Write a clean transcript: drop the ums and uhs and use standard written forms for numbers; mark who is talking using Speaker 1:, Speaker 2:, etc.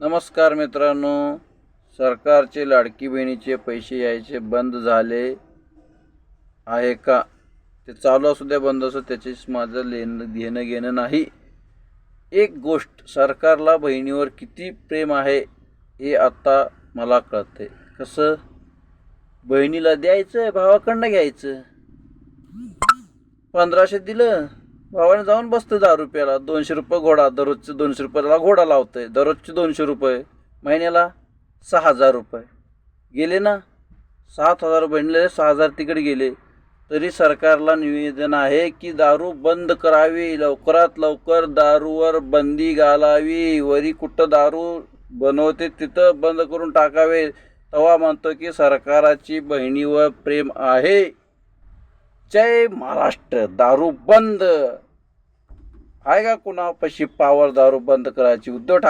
Speaker 1: नमस्कार मित्रांनो, सरकारचे लाडकी बहिणीचे पैसे यायचे बंद झाले आहे का? ते चालू असू द्या बंद असो, त्याच्याशी माझं घेणं घेणं नाही. एक गोष्ट, सरकारला बहिणीवर किती प्रेम आहे हे आता मला कळतंय. कसं? बहिणीला द्यायचं, भावाकडनं घ्यायचं. 1500 दिलं, भावाने जाऊन बसतं 10 रुपयाला. 200 रुपये घोडा, दररोजचे 200 रुपयाला घोडा लावतंय. दररोजचे 200 रुपये, महिन्याला 6000 रुपये गेले ना. 7000 बहिणीला 6000 तिकडे गेले. तरी सरकारला निवेदन आहे की दारू बंद करावी, लवकरात लवकर दारूवर बंदी घालावी. वरी कुठं दारू बनवते तिथं बंद करून टाकावे. तेव्हा म्हणतो की सरकाराची बहिणीवर प्रेम आहे. जय महाराष्ट्र. दारू बंद आहे का कुणापाशी पावर दारू बंद करायची? उद्धव ठाकरे